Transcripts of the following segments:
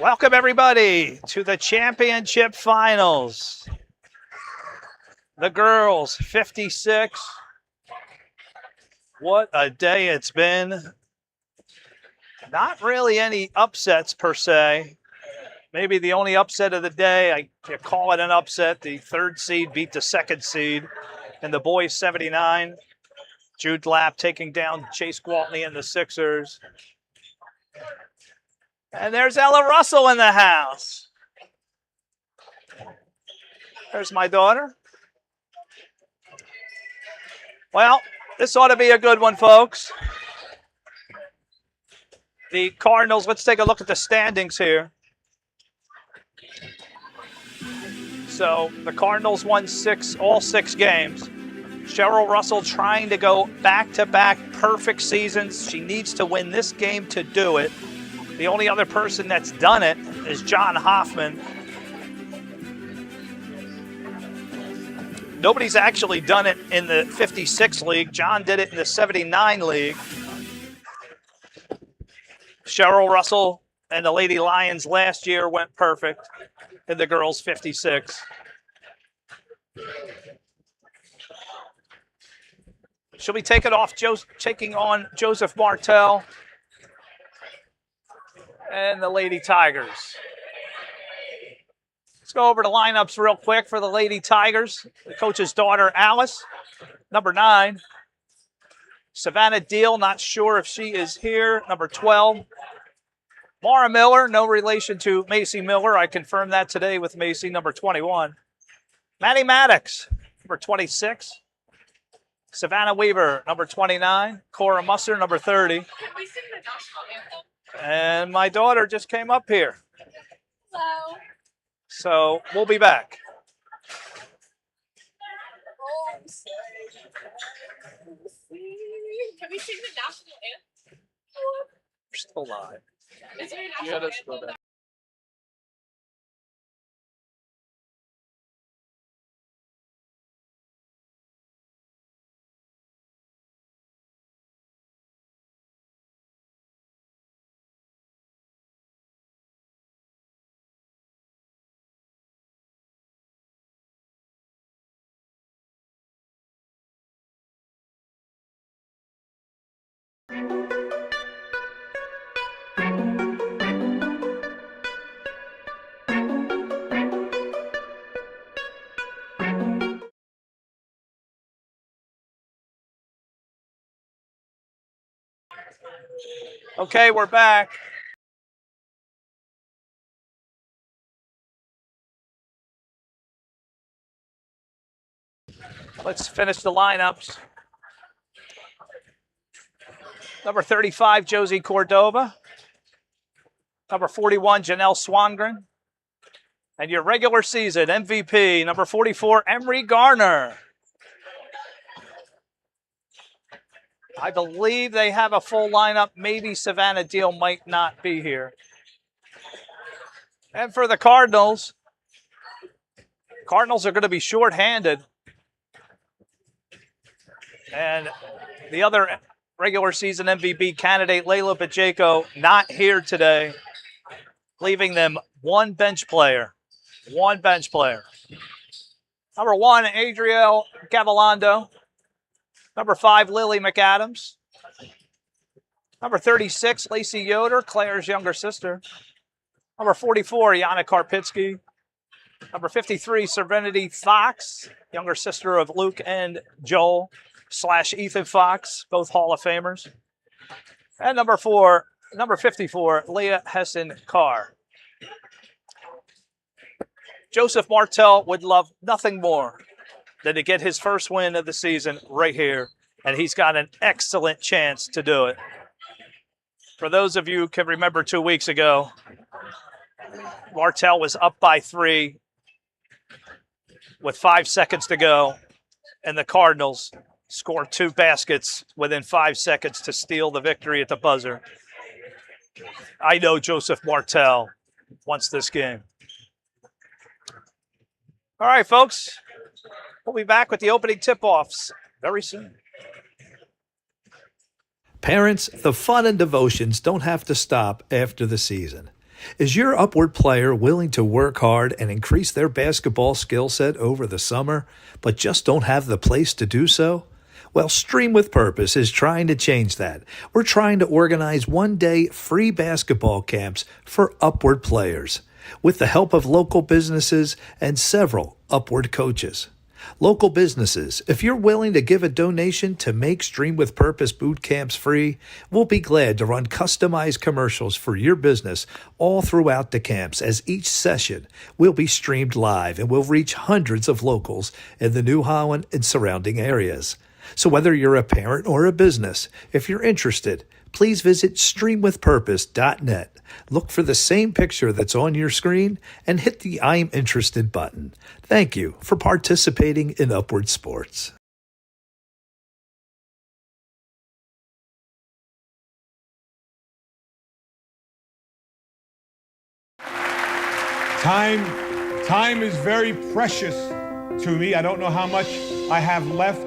Welcome, everybody, to the championship finals. The girls, 56. What a day it's been. Not really any upsets, per se. Maybe the only upset of the day, I call it an upset. The third seed beat the second seed in the boys 79. Jude Lapp taking down Chase Gwaltney and the Sixers. And there's Ella Russell in the house. There's my daughter. Well, this ought to be a good one, folks. The Cardinals, let's take a look at the standings here. So the Cardinals won all six games. Cheryl Russell trying to go back-to-back perfect seasons. She needs to win this game to do it. The only other person that's done it is John Hoffman. Nobody's actually done it in the 56 league. John did it in the 79 league. Cheryl Russell and the Lady Lions last year went perfect in the girls 56. She'll be taking on Joseph Martell and the Lady Tigers. Let's go over the lineups real quick for the Lady Tigers. The coach's daughter, Alice, number 9. Savannah Deal, not sure if she is here, number 12. Mara Miller, no relation to Macy Miller. I confirmed that today with Macy, number 21. Maddie Maddox, number 26. Savannah Weaver, number 29. Cora Musser, number 30. Can we sing the national anthem? And my daughter just came up here. Hello. So we'll be back. Can we sing the national anthem? We're still live. Is there a national anthem? Okay, we're back. Let's finish the lineups. Number 35, Josie Cordova. Number 41, Janelle Swangren. And your regular season MVP, number 44, Emery Garner. I believe they have a full lineup. Maybe Savannah Deal might not be here. And for the Cardinals are going to be shorthanded. And the other regular season MVP candidate, Layla Pacheco, not here today, leaving them one bench player. Number 1, Adrielle Gavilando. Number 5, Lily McAdams. Number 36, Lacey Yoder, Claire's younger sister. Number 44, Yana Karpitsky. Number 53, Serenity Fox, younger sister of Luke and Joel / Ethan Fox, both Hall of Famers. And number 54, Leah Hessen-Carr. Joseph Martell would love nothing more than to get his first win of the season right here, and he's got an excellent chance to do it. For those of you who can remember 2 weeks ago, Martell was up by 3 with 5 seconds to go, and the Cardinals scored 2 baskets within 5 seconds to steal the victory at the buzzer. I know Joseph Martell wants this game. All right, folks. We'll be back with the opening tip-offs very soon. Parents, the fun and devotions don't have to stop after the season. Is your Upward player willing to work hard and increase their basketball skill set over the summer, but just don't have the place to do so? Well, Stream with Purpose is trying to change that. We're trying to organize one-day free basketball camps for Upward players, with the help of local businesses and several Upward coaches. Local businesses, if you're willing to give a donation to make Stream with Purpose boot camps free, we'll be glad to run customized commercials for your business all throughout the camps, as each session will be streamed live and will reach hundreds of locals in the New Holland and surrounding areas. So whether you're a parent or a business, if you're interested, please visit streamwithpurpose.net. Look for the same picture that's on your screen and hit the I'm interested button. Thank you for participating in Upward Sports. Time is very precious to me. I don't know how much I have left.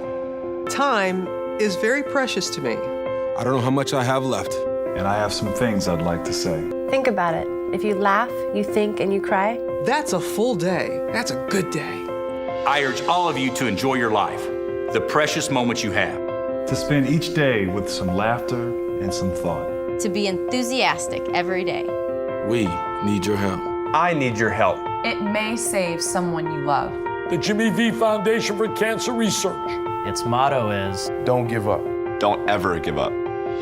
Time is very precious to me. I don't know how much I have left. And I have some things I'd like to say. Think about it. If you laugh, you think, and you cry, That's a full day. That's a good day. I urge all of you to enjoy your life, the precious moments you have. To spend each day with some laughter and some thought. To be enthusiastic every day. We need your help. I need your help. It may save someone you love. The Jimmy V Foundation for Cancer Research. Its motto is, don't give up. Don't ever give up.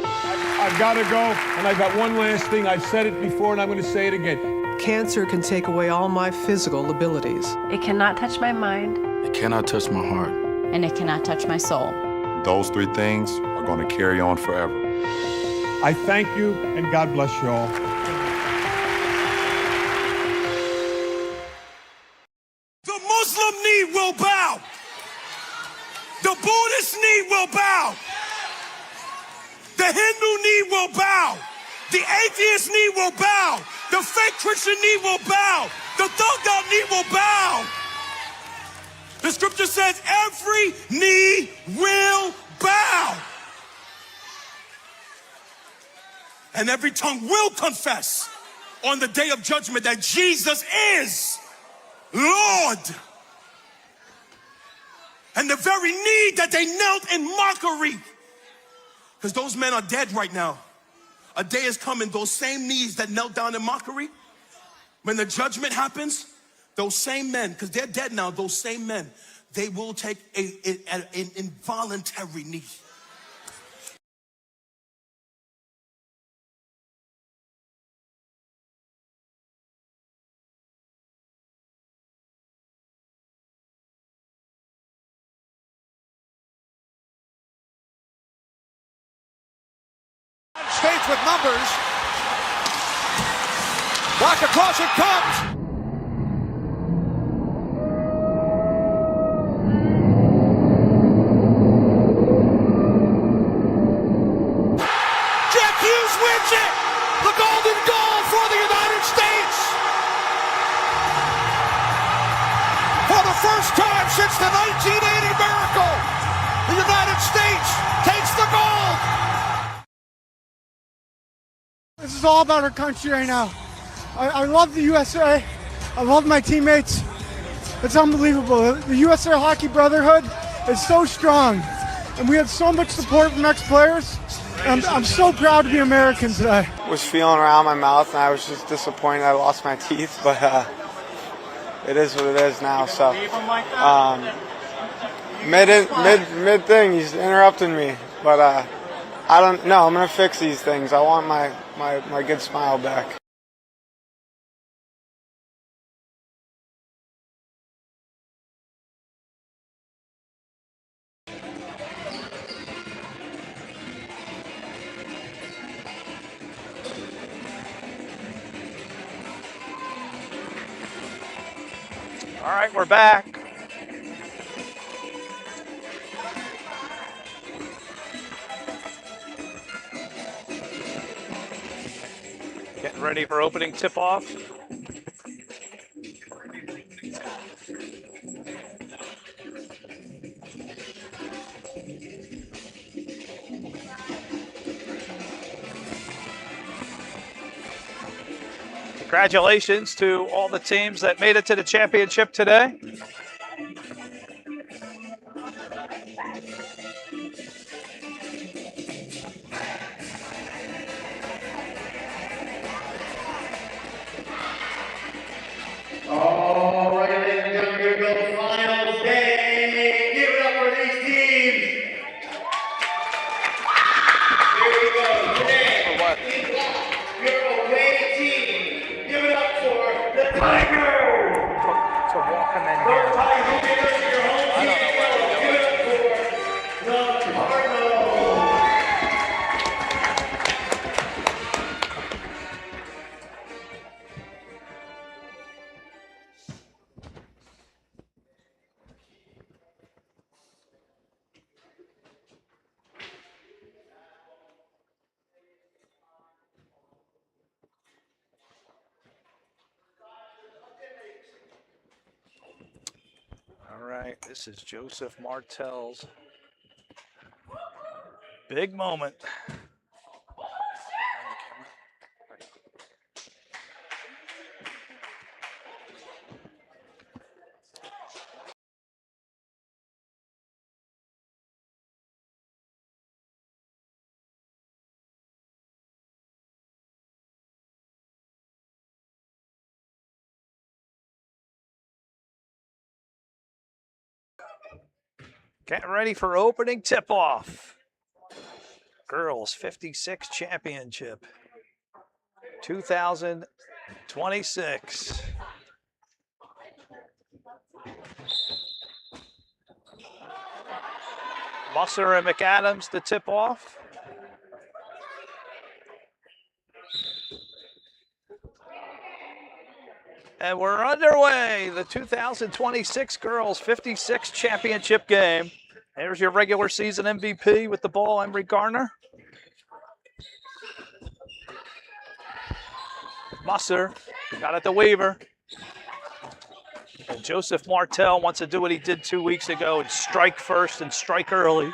I've got to go, and I've got one last thing. I've said it before, and I'm going to say it again. Cancer can take away all my physical abilities. it cannot touch my mind. It cannot touch my heart. And it cannot touch my soul. Those three things are going to carry on forever. I thank you, and God bless you all. The Muslim knee will bow. The Buddhist knee will bow. The Hindu knee will bow. The atheist knee will bow. The fake Christian knee will bow. The thugged out knee will bow. The scripture says every knee will bow. And every tongue will confess on the day of judgment that Jesus is Lord. And the very knee that they knelt in mockery, because those men are dead right now. A day is coming, those same knees that knelt down in mockery, when the judgment happens, those same men, because they're dead now, those same men, they will take an involuntary knee. States with numbers. Blocked across it comes. Jack Hughes wins it. The golden goal for the United States. For the first time since the 1980 miracle, the United States takes the gold. This is all about our country right now. I love the USA. I love my teammates. It's unbelievable. The USA Hockey Brotherhood is so strong. And we had so much support from ex-players. I'm so proud to be American today. I was feeling around my mouth and I was just disappointed I lost my teeth, but it is what it is now. So mid thing, he's interrupting me, but I don't know. I'm gonna fix these things. I want my good smile back. All right, we're back. Getting ready for opening tip-off. Congratulations to all the teams that made it to the championship today. All right, ladies and gentlemen, here we go, the final day. Give it up for these teams. Here we go, today, your away team. Give it up for the Tigers. To walk them in Those here. Tigers who give it to your home team. Give it up for the Cardinals. All right, this is Joseph Martell's big moment. Getting ready for opening tip-off. Girls 56 Championship 2026. Musser and McAdams to tip off. And we're underway. The 2026 Girls 56 Championship game. There's your regular season MVP with the ball, Emery Garner. Musser got it to Weaver. And Joseph Martell wants to do what he did 2 weeks ago and strike first and strike early.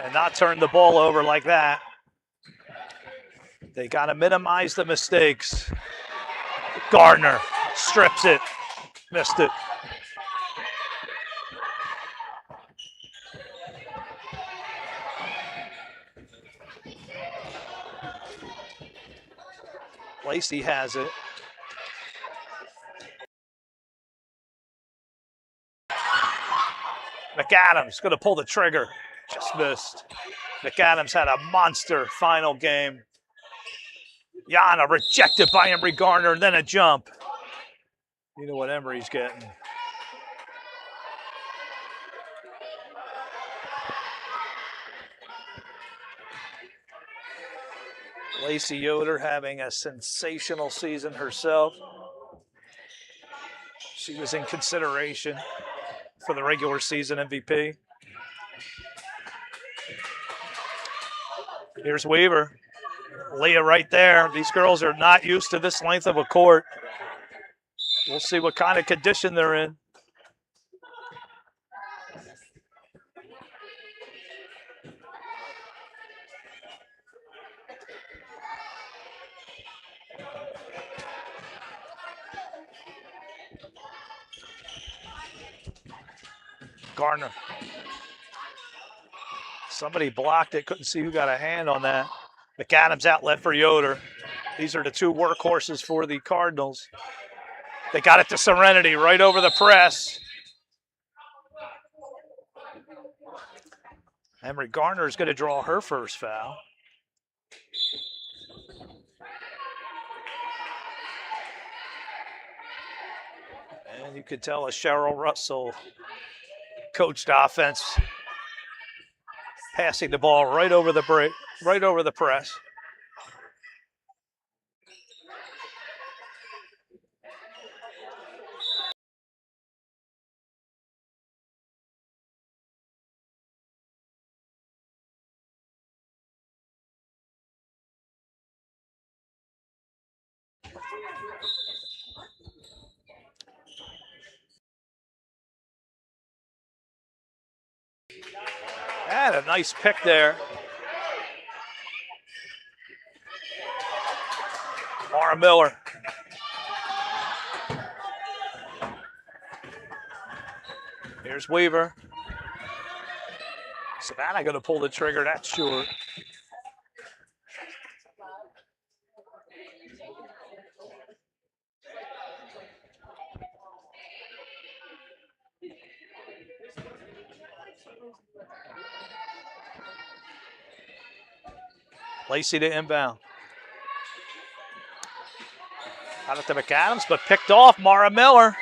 And not turn the ball over like that. They got to minimize the mistakes. Gardner strips it. Missed it. Lacey has it. McAdams going to pull the trigger. Just missed. McAdams had a monster final game. Yana rejected by Emery Garner, and then a jump. You know what Emery's getting. Lacey Yoder having a sensational season herself. She was in consideration for the regular season MVP. Here's Weaver. Leah right there. These girls are not used to this length of a court. We'll see what kind of condition they're in. Gardner. Somebody blocked it. Couldn't see who got a hand on that. McAdams outlet for Yoder. These are the two workhorses for the Cardinals. They got it to Serenity right over the press. Emery Garner is going to draw her first foul. And you could tell a Cheryl Russell coached offense, passing the ball right over the break, right over the press. And a nice pick there. Mara Miller. Here's Weaver. Savannah going to pull the trigger. That's short. Lacey to inbound. Out it to McAdams, but picked off Mara Miller.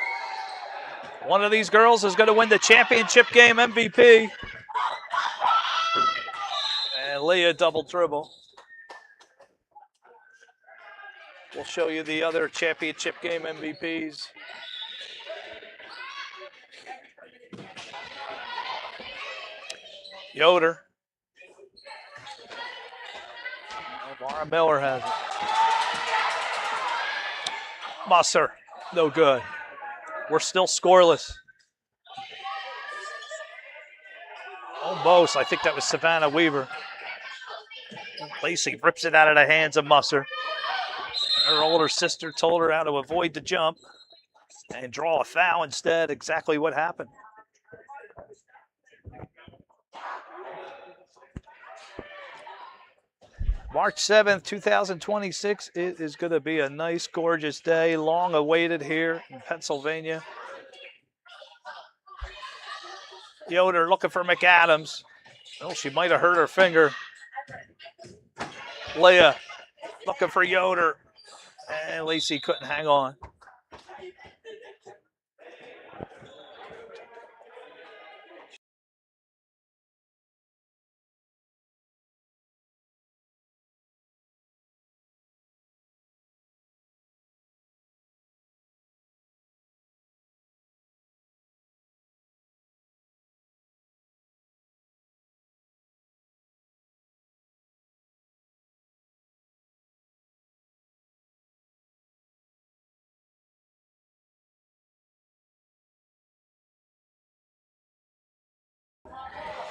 One of these girls is going to win the championship game MVP. And Leah double dribble. We'll show you the other championship game MVPs. Yoder. Oh, Mara Miller has it. Musser, no good. We're still scoreless. Almost, I think that was Savannah Weaver. Lacey rips it out of the hands of Musser. Her older sister told her how to avoid the jump and draw a foul instead. Exactly what happened. March 7th, 2026, it is going to be a nice, gorgeous day, long awaited here in Pennsylvania. Yoder looking for McAdams. Oh, she might have hurt her finger. Leah looking for Yoder. And Lacey couldn't hang on.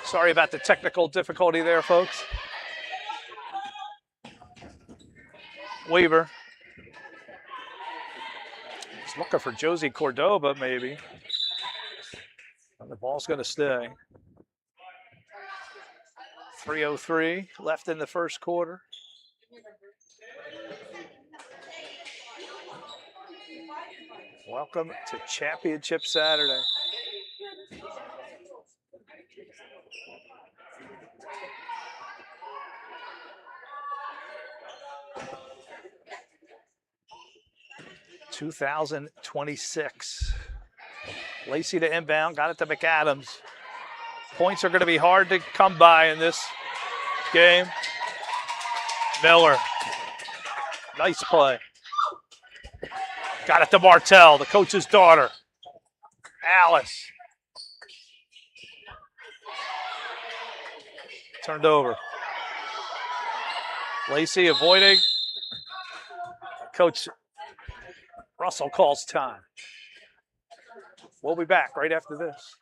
Sorry about the technical difficulty there, folks. Weaver. He's looking for Josie Cordoba, maybe. And the ball's going to stay. 3:03 left in the first quarter. Welcome to Championship Saturday. (2026). Lacey to inbound, got it to McAdams. Points are going to be hard to come by in this game. Miller, nice play. Got it to Martell, the coach's daughter. Alice. Turned over. Lacey avoiding. Coach Russell calls time. We'll be back right after this.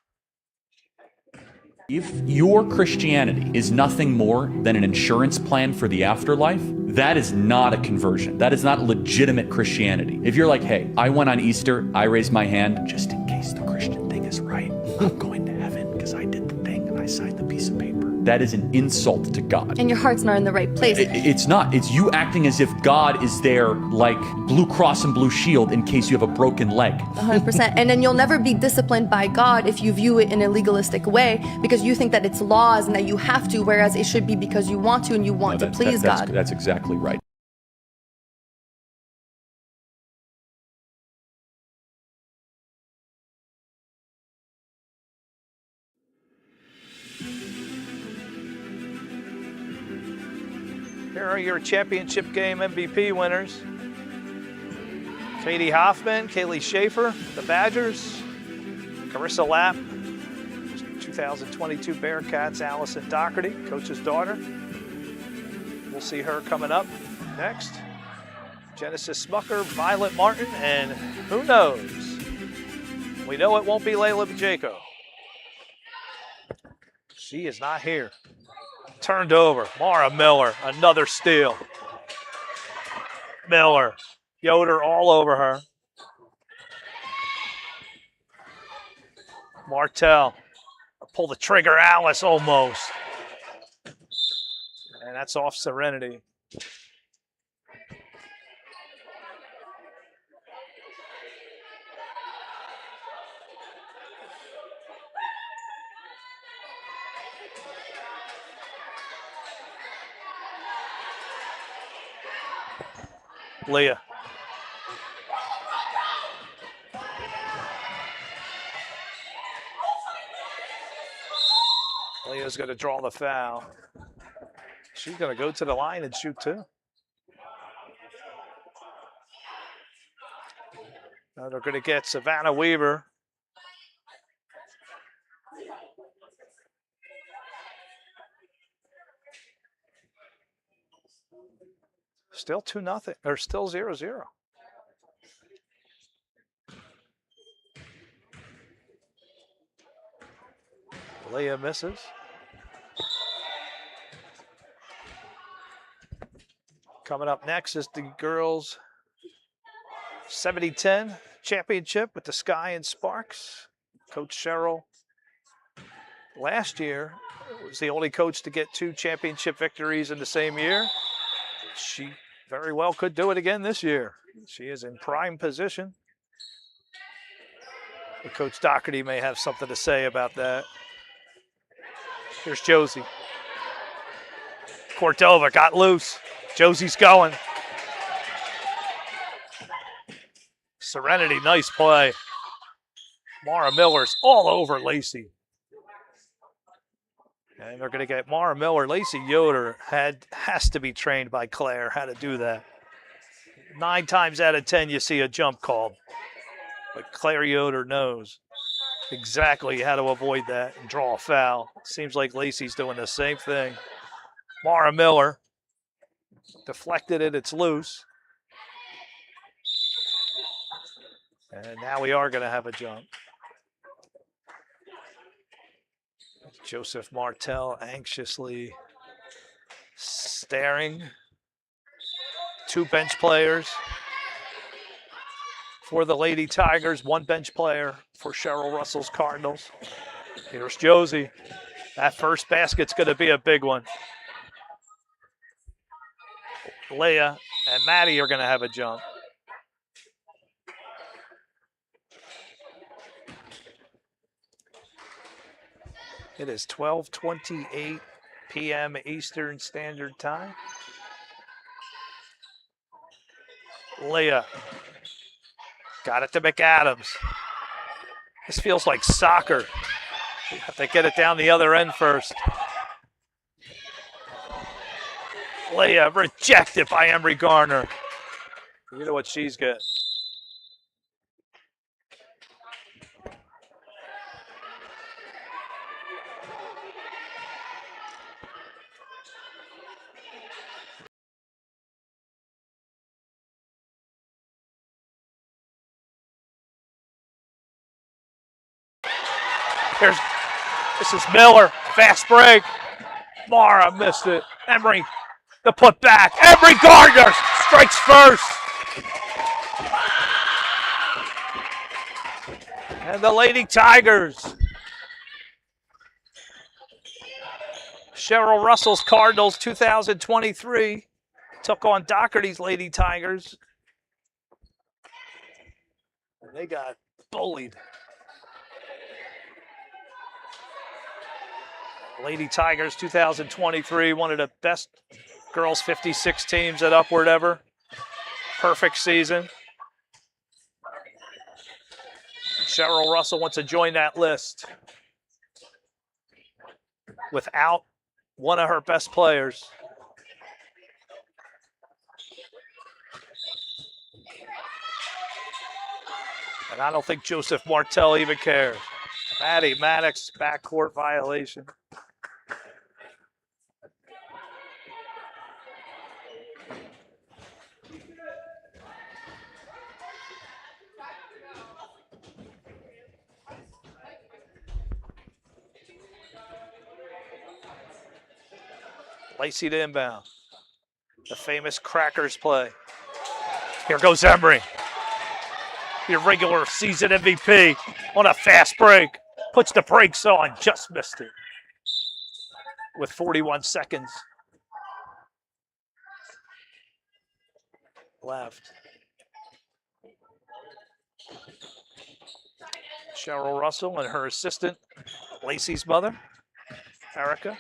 If your Christianity is nothing more than an insurance plan for the afterlife, that is not a conversion. That is not legitimate Christianity. If you're like, hey, I went on Easter, I raised my hand just in case the Christian thing is right. I'm going to heaven because I did the thing and I signed the piece of paper. That is an insult to God. And your heart's not in the right place. It's not. It's you acting as if God is there like Blue Cross and Blue Shield in case you have a broken leg. 100%. And then you'll never be disciplined by God if you view it in a legalistic way because you think that it's laws and that you have to, whereas it should be because you want to and you want to please God. That's exactly right. Here are your championship game MVP winners. Katie Hoffman, Kaylee Schaefer, the Badgers. Carissa Lapp, 2022 Bearcats, Allison Doherty, coach's daughter. We'll see her coming up next. Genesis Smucker, Violet Martin, and who knows? We know it won't be Layla Bajako. She is not here. Turned over. Mara Miller, another steal. Miller Yoder all over her. Martell. Pull the trigger, Alice almost. And that's off Serenity. Leah. Leah's going to draw the foul. She's going to go to the line and shoot too. Now they're going to get Savannah Weaver. Still 2-0, or still 0-0. Leah misses. Coming up next is the girls' 70-10 championship with the Sky and Sparks. Coach Cheryl last year was the only coach to get 2 championship victories in the same year. She very well could do it again this year. She is in prime position. But Coach Doherty may have something to say about that. Here's Josie. Cordova got loose. Josie's going. Serenity, nice play. Mara Miller's all over Lacey. And they're going to get Mara Miller. Lacey Yoder has to be trained by Claire how to do that. 9 times out of 10 you see a jump called. But Claire Yoder knows exactly how to avoid that and draw a foul. Seems like Lacey's doing the same thing. Mara Miller deflected it, it's loose. And now we are going to have a jump. Joseph Martell anxiously staring. 2 bench players for the Lady Tigers, 1 bench player for Cheryl Russell's Cardinals. Here's Josie. That first basket's going to be a big one. Leah and Maddie are going to have a jump. It is 12:28 p.m. Eastern Standard Time. Leah got it to McAdams. This feels like soccer. You have to get it down the other end first. Leah rejected by Emery Garner. You know what she's getting. This is Miller, fast break. Mara missed it. Emery, the put back. Emery Gardner strikes first. And the Lady Tigers. Cheryl Russell's Cardinals 2023 took on Doherty's Lady Tigers. And they got bullied. Lady Tigers 2023, one of the best girls 56 teams at Upward ever. Perfect season. Cheryl Russell wants to join that list without one of her best players. And I don't think Joseph Martell even cares. Maddie Maddox, backcourt violation. Lacey to inbound. The famous Crackers play. Here goes Emery. Your regular season MVP on a fast break. Puts the brakes on, just missed it. With 41 seconds left. Cheryl Russell and her assistant, Lacey's mother, Erica.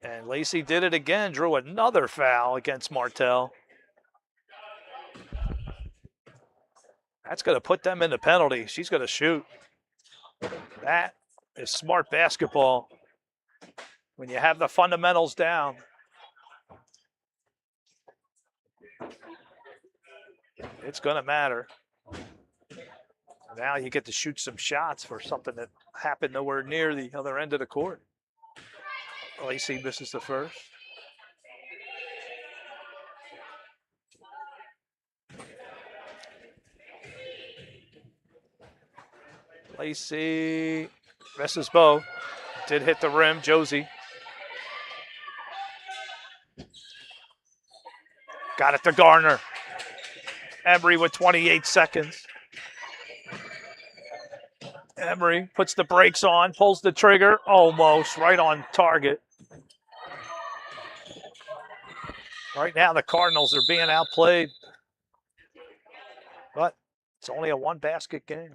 And Lacey did it again, drew another foul against Martell. That's going to put them in the penalty. She's going to shoot. That is smart basketball. When you have the fundamentals down. It's going to matter. Now you get to shoot some shots for something that happened nowhere near the other end of the court. Lacey misses the first. Lacey misses both. Did hit the rim, Josie. Got it to Garner. Emery with 28 seconds. Emery puts the brakes on, pulls the trigger, almost right on target. Right now the Cardinals are being outplayed. But it's only a one-basket game.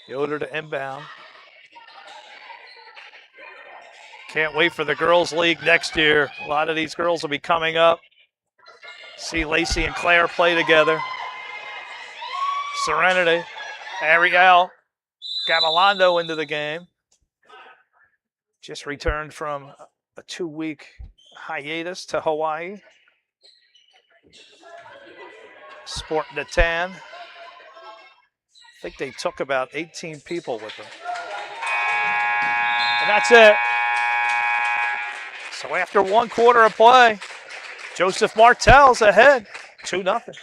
Yoder to inbound. Can't wait for the girls' league next year. A lot of these girls will be coming up. See Lacey and Claire play together. Serenity. Ariel. Gavilando into the game. Just returned from a 2-week hiatus to Hawaii. Sporting the tan. I think they took about 18 people with them. And that's it. So after 1 quarter of play, Joseph Martell's ahead, 2-0.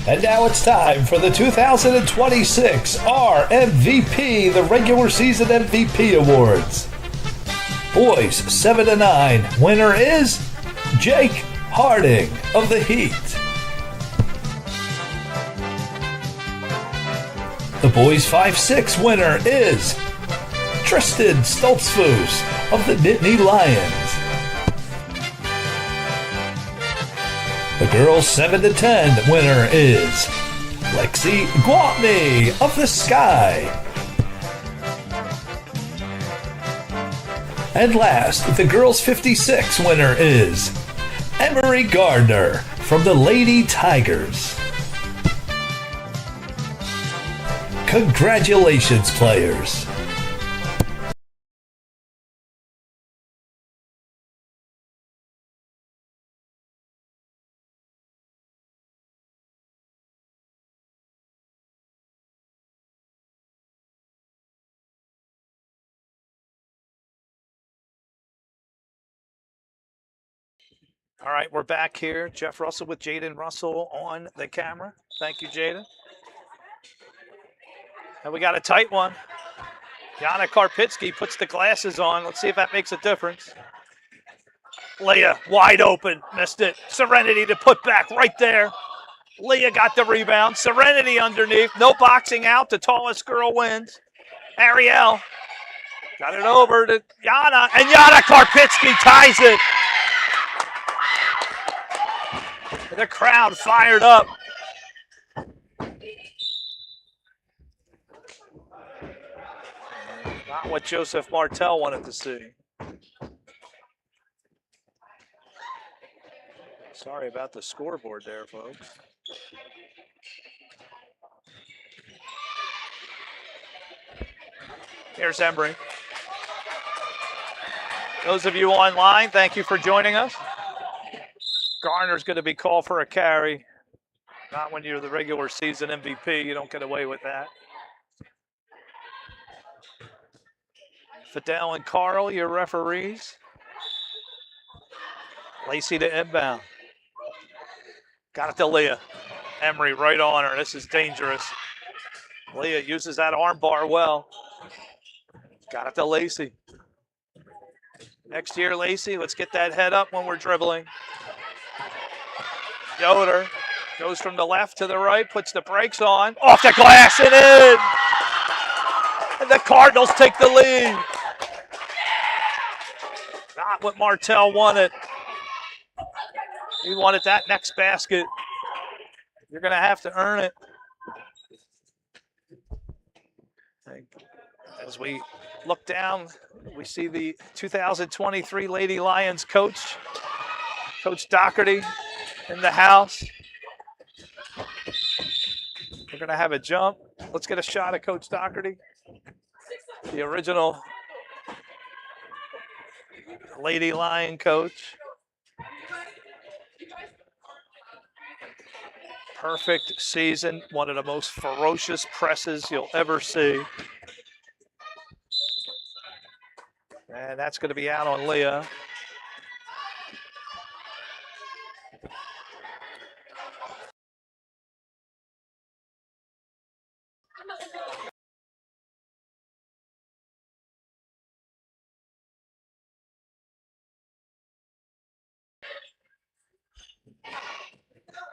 And now it's time for the 2026 RMVP, the Regular Season MVP Awards. Boys 7-9, winner is Jake Harding of the Heat. The boys 5-6 winner is Tristan Stoltzfus of the Nittany Lions. The girls 7-10 winner is Lexi Guatney of the Sky. And last, the girls 56 winner is Emery Gardner from the Lady Tigers. Congratulations, players. All right, we're back here. Jeff Russell with Jaden Russell on the camera. Thank you, Jaden. And we got a tight one. Yana Karpitsky puts the glasses on. Let's see if that makes a difference. Leah wide open. Missed it. Serenity to put back right there. Leah got the rebound. Serenity underneath. No boxing out. The tallest girl wins. Ariel got it over to Yana. And Yana Karpitsky ties it. The crowd fired up. Not what Joseph Martell wanted to see. Sorry about the scoreboard there, folks. Here's Embry. Those of you online, thank you for joining us. Garner's going to be called for a carry. Not when you're the regular season MVP. You don't get away with that. Fidel and Carl, your referees. Lacey to inbound. Got it to Leah. Emery right on her. This is dangerous. Leah uses that arm bar well. Got it to Lacey. Next year, Lacey, let's get that head up when we're dribbling. Yoder goes from the left to the right, puts the brakes on. Off the glass and in! And the Cardinals take the lead. Not what Martell wanted. He wanted that next basket. You're going to have to earn it. As we look down, we see the 2023 Lady Lions coach, Coach Doherty, in the house. We're going to have a jump. Let's get a shot of Coach Doherty, the original Lady Lion coach. Perfect season, one of the most ferocious presses you'll ever see. And that's going to be out on Leah.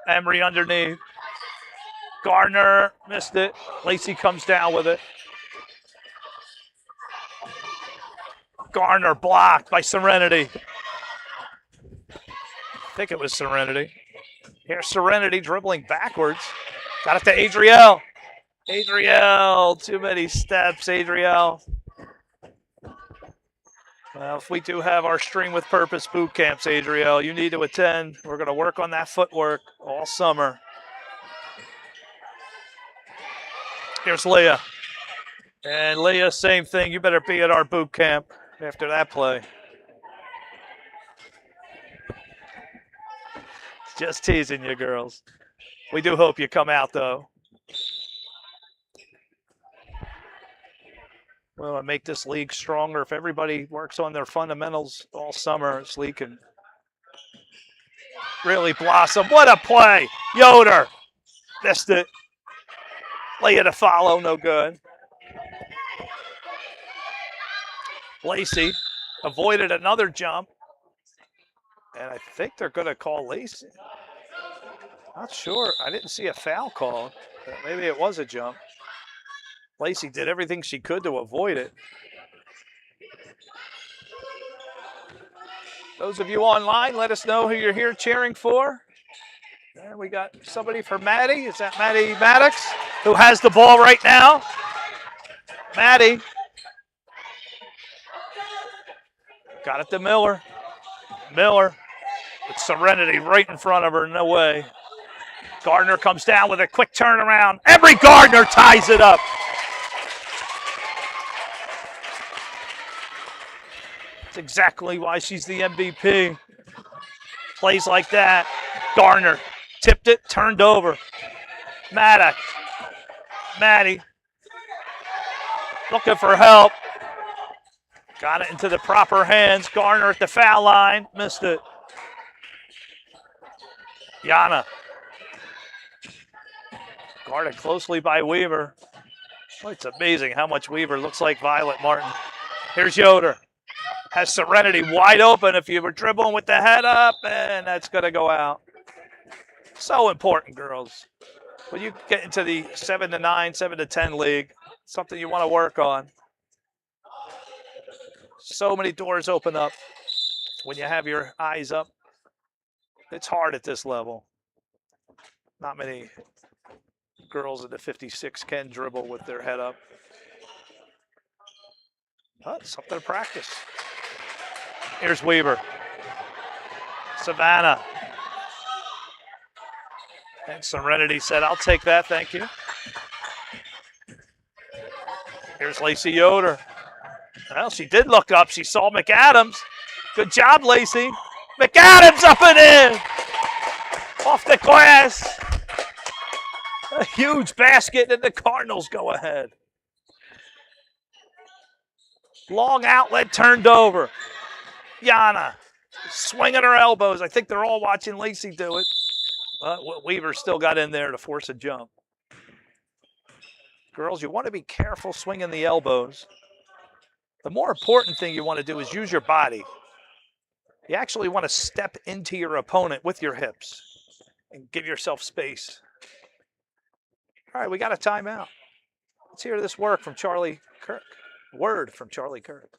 Emery underneath. Gardner missed it. Lacey comes down with it. Gardner blocked by Serenity. I think it was Serenity. Here's Serenity dribbling backwards. Got it to Adrielle. Adrielle, too many steps, Adrielle. Well, if we do have our Stream with Purpose boot camps, Adrielle, you need to attend. We're going to work on that footwork all summer. Here's Leah. And Leah, same thing. You better be at our boot camp after that play. Just teasing you, girls. We do hope you come out, though. Well, I make this league stronger. If everybody works on their fundamentals all summer, this league can really blossom. What a play! Yoder missed it. Leah to follow, no good. Lacey avoided another jump. And I think they're going to call Lacey. Not sure. I didn't see a foul call. Maybe it was a jump. Lacey did everything she could to avoid it. Those of you online, let us know who you're here cheering for. There we got somebody for Maddie. Is that Maddie Maddox, who has the ball right now? Maddie. Got it to Miller. Miller with Serenity right in front of her. No way. Gardner comes down with a quick turnaround. Emery Gardner ties it up. That's exactly why she's the MVP. Plays like that. Gardner tipped it, turned over. Maddox. Maddie. Looking for help. Got it into the proper hands. Gardner at the foul line. Missed it. Yana. Guarded closely by Weaver. Oh, it's amazing how much Weaver looks like Violet Martin. Here's Yoder. Has Serenity wide open if you were dribbling with the head up, and that's going to go out. So important, girls. When you get into the 7 to 9, 7 to 10 league, something you want to work on. So many doors open up when you have your eyes up. It's hard at this level. Not many girls in the 56 can dribble with their head up. But something to practice. Here's Weaver. Savannah. And Serenity said, I'll take that, thank you. Here's Lacey Yoder. Well, she did look up. She saw McAdams. Good job, Lacey. McAdams up and in. Off the glass. A huge basket, and the Cardinals go ahead. Long outlet turned over. Yana swinging her elbows. I think they're all watching Lacey do it. But Weaver still got in there to force a jump. Girls, you want to be careful swinging the elbows. The more important thing you want to do is use your body. You actually want to step into your opponent with your hips and give yourself space. All right, we got a timeout. Let's hear this word from Charlie Kirk.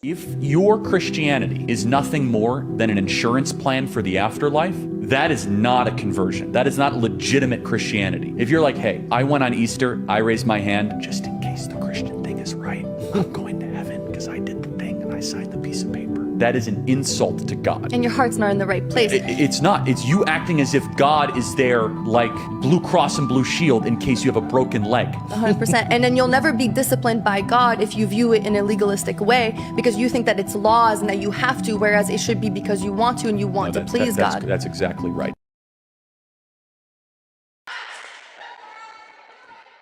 If your Christianity is nothing more than an insurance plan for the afterlife, that is not a conversion. That is not legitimate Christianity. If you're like, hey, I went on Easter, I raised my hand just in case the Christian thing is right. I'm going to heaven because I did the thing and I signed the piece of paper. That is an insult to God. And your heart's not in the right place. It's not. It's you acting as if God is there like Blue Cross and Blue Shield in case you have a broken leg. 100%. And then you'll never be disciplined by God if you view it in a legalistic way because you think that it's laws and that you have to, whereas it should be because you want to and you want to please God. That's exactly right.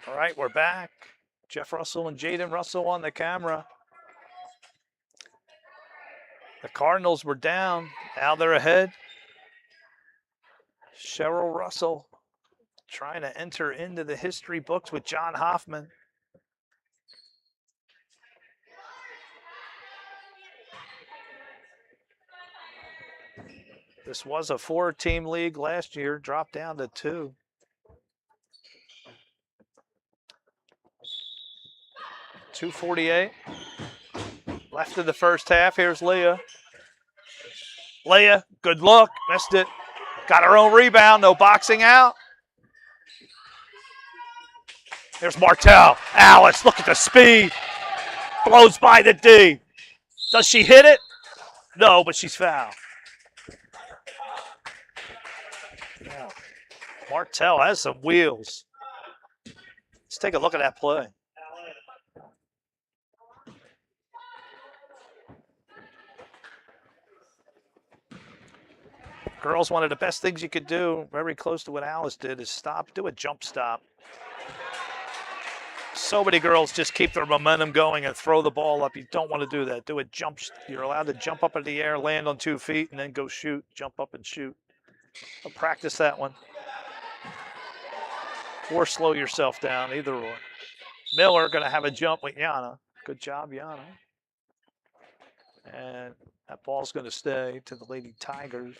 All right, we're back. Jeff Russell and Jaden Russell on the camera. The Cardinals were down. Now they're ahead. Cheryl Russell trying to enter into the history books with John Hoffman. This was a 4-team league last year, dropped down to 2. .248 left in the first half. Here's Leah. Leah, good look, missed it. Got her own rebound, no boxing out. There's Martell. Alice, look at the speed. Blows by the D. Does she hit it? No, but she's fouled. Yeah. Martell has some wheels. Let's take a look at that play. Girls, one of the best things you could do, very close to what Alice did, is stop, do a jump stop. So many girls just keep their momentum going and throw the ball up. You don't want to do that. Do a jump. You're allowed to jump up in the air, land on 2 feet, and then go shoot. Jump up and shoot. I'll practice that one. Or slow yourself down, either or. Miller going to have a jump with Yana. Good job, Yana. And that ball's going to stay to the Lady Tigers.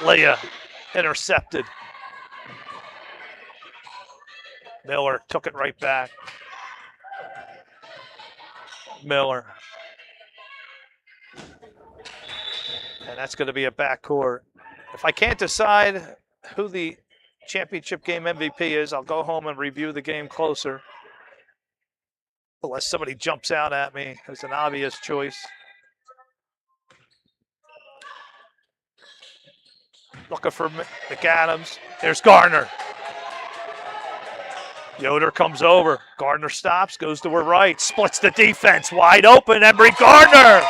Leah intercepted. Miller took it right back. Miller. And that's going to be a backcourt. If I can't decide who the championship game MVP is, I'll go home and review the game closer. Unless somebody jumps out at me as an obvious choice. Looking for McAdams. There's Garner. Yoder comes over. Gardner stops, goes to her right, splits the defense. Wide open, Embry Gardner.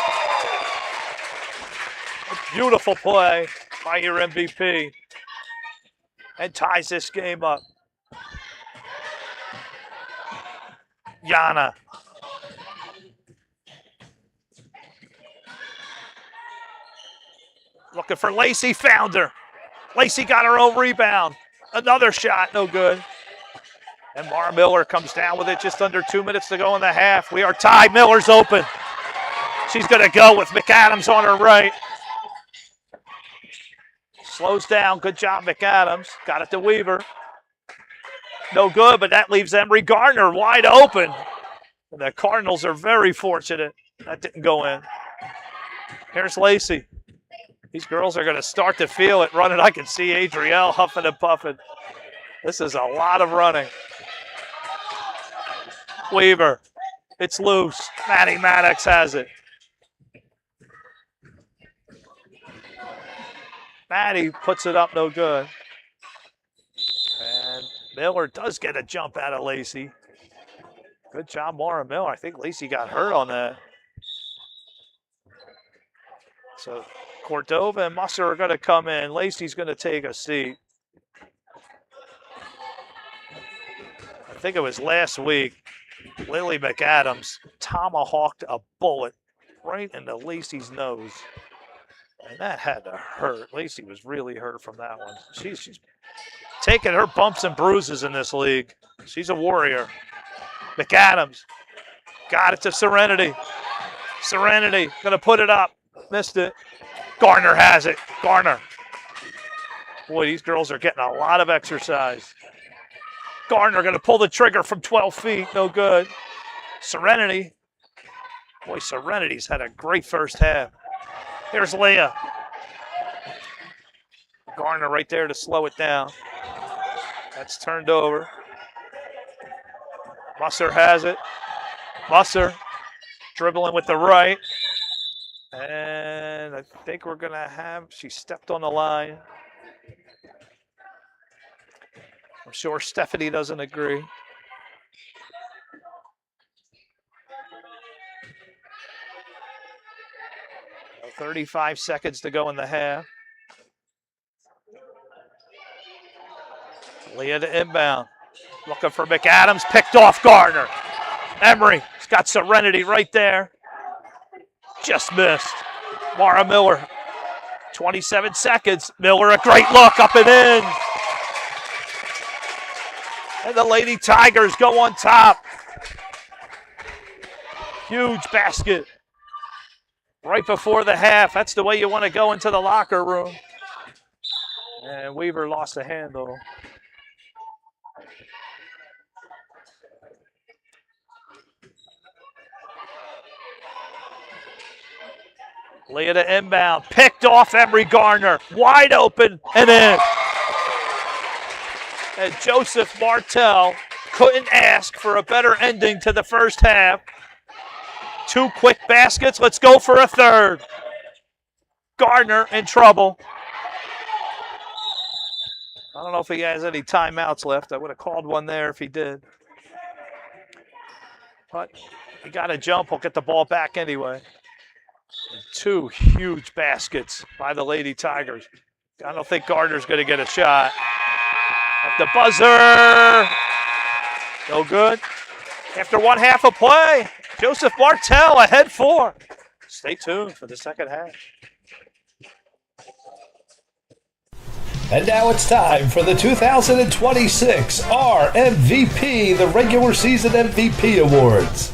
A beautiful play by your MVP. And ties this game up. Yana. Looking for Lacey, found her. Lacey got her own rebound. Another shot, no good. And Mara Miller comes down with it just under 2 minutes to go in the half. We are tied. Miller's open. She's going to go with McAdams on her right. Slows down. Good job, McAdams. Got it to Weaver. No good, but that leaves Emery Gardner wide open. And the Cardinals are very fortunate that didn't go in. Here's Lacey. These girls are going to start to feel it running. I can see Adrielle huffing and puffing. This is a lot of running. Weaver. It's loose. Maddie Maddox has it. Maddie puts it up, no good. And Miller does get a jump out of Lacey. Good job, Mara Miller. I think Lacey got hurt on that. So Cordova and Musser are going to come in. Lacey's going to take a seat. I think it was last week, Lily McAdams tomahawked a bullet right into Lacey's nose. And that had to hurt. Lacey was really hurt from that one. She's taking her bumps and bruises in this league. She's a warrior. McAdams got it to Serenity. Serenity going to put it up. Missed it. Garner has it. Garner. Boy, these girls are getting a lot of exercise. Garner going to pull the trigger from 12 feet. No good. Serenity. Boy, Serenity's had a great first half. Here's Leah. Garner right there to slow it down. That's turned over. Musser has it. Musser dribbling with the right. And I think we're going to have, she stepped on the line. I'm sure Stephanie doesn't agree. So 35 seconds to go in the half. Leah to inbound. Looking for McAdams. Picked off Garner. Emery's got Serenity right there. Just missed. Mara Miller. 27 seconds. Miller, a great look up and in. And the Lady Tigers go on top. Huge basket. Right before the half. That's the way you want to go into the locker room. And Weaver lost the handle. Leah to inbound. Picked off Emery Garner. Wide open and in. And Joseph Martell couldn't ask for a better ending to the first half. 2 quick baskets. Let's go for a third. Gardner in trouble. I don't know if he has any timeouts left. I would have called one there if he did. But he got a jump. He'll get the ball back anyway. 2 huge baskets by the Lady Tigers. I don't think Gardner's going to get a shot. At the buzzer. No good. After 1 half of play, Joseph Martell ahead 4. Stay tuned for the second half. And now it's time for the 2026 RMVP, the Regular Season MVP Awards.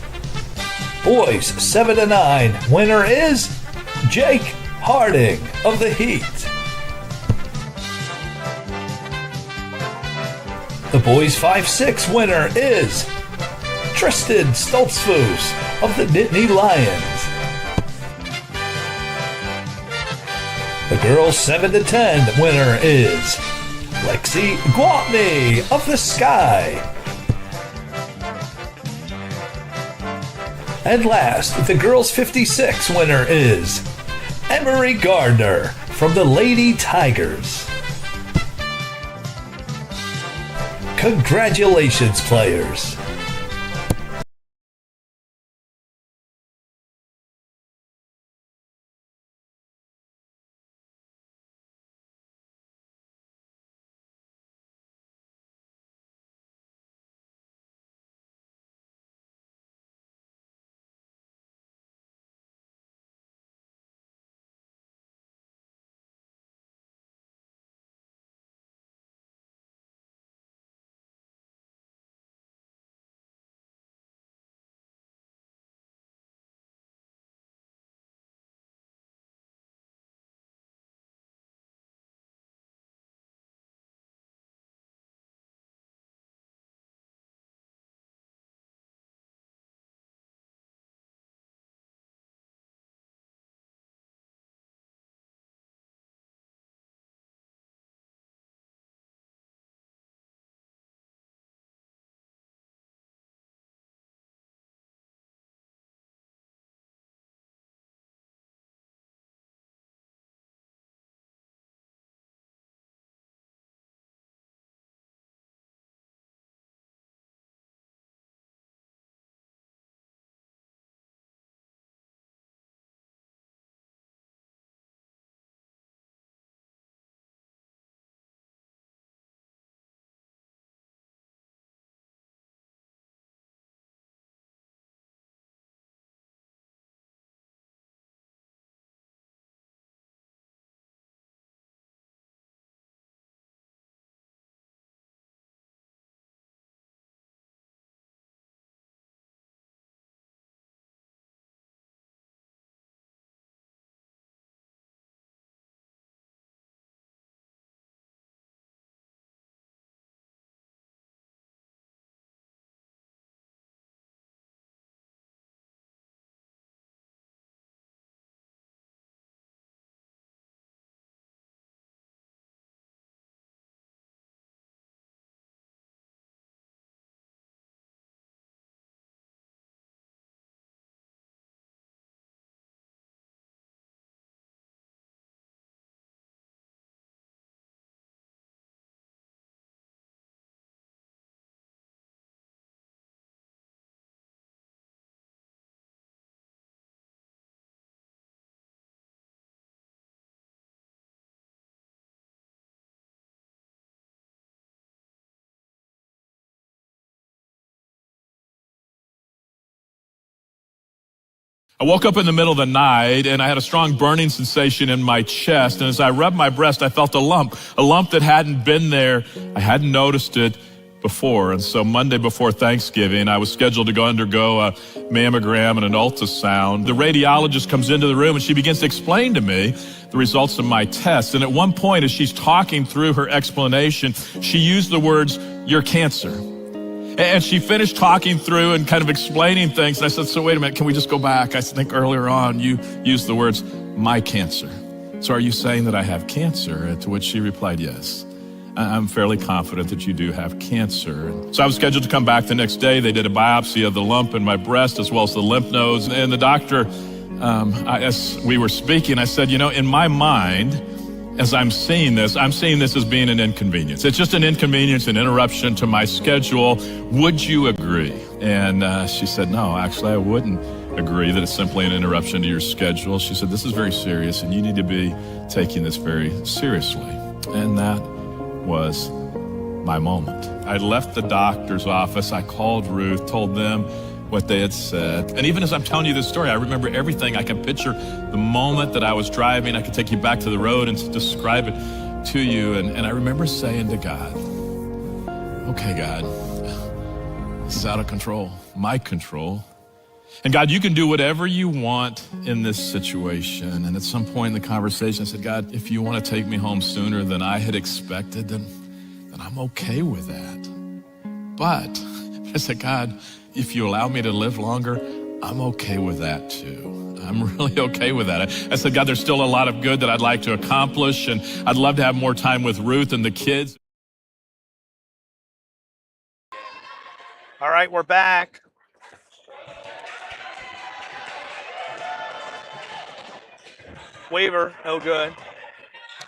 Boys 7-9. Winner is Jake Harding of the Heat. The boys 5-6 winner is Tristan Stoltzfus of the Nittany Lions. The girls 7-10 winner is Lexi Gwatney of the Sky. And last, the girls 56 winner is Emery Gardner from the Lady Tigers. Congratulations, players. I woke up in the middle of the night and I had a strong burning sensation in my chest. And as I rubbed my breast, I felt a lump that hadn't been there. I hadn't noticed it before. And so Monday before Thanksgiving, I was scheduled to go undergo a mammogram and an ultrasound. The radiologist comes into the room and she begins to explain to me the results of my test. And at one point, as she's talking through her explanation, she used the words, "You're cancer." And she finished talking through and kind of explaining things. And I said, so wait a minute, can we just go back? I think earlier on you used the words, "my cancer." So are you saying that I have cancer? To which she replied, yes. I'm fairly confident that you do have cancer. So I was scheduled to come back the next day. They did a biopsy of the lump in my breast as well as the lymph nodes. And the doctor, as we were speaking, I said, in my mind, as I'm seeing this as being an inconvenience. It's just an inconvenience, an interruption to my schedule. Would you agree? And she said, no, actually, I wouldn't agree that it's simply an interruption to your schedule. She said, this is very serious, and you need to be taking this very seriously. And that was my moment. I left the doctor's office. I called Ruth, told them what they had said. And even as I'm telling you this story, I remember everything. I can picture the moment that I was driving. I could take you back to the road and describe it to you. And I remember saying to God, okay, God, this is out of control, my control. And God, you can do whatever you want in this situation. And at some point in the conversation, I said, God, if you want to take me home sooner than I had expected, then I'm okay with that. But I said, God, if you allow me to live longer, I'm okay with that too. I'm really okay with that. I said, God, there's still a lot of good that I'd like to accomplish, and I'd love to have more time with Ruth and the kids. All right, we're back. Weaver, no good.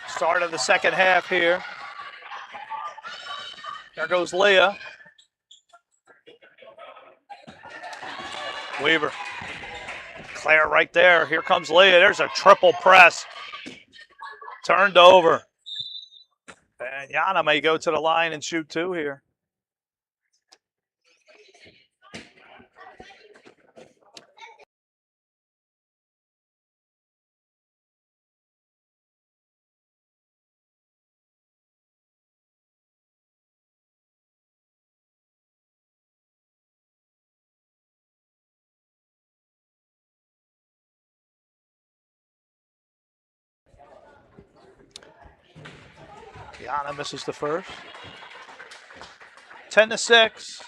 Start of the second half here. There goes Leah. Weaver. Claire right there. Here comes Leah. There's a triple press. Turned over. And Yana may go to the line and shoot two here. Yana misses the first. 10-6.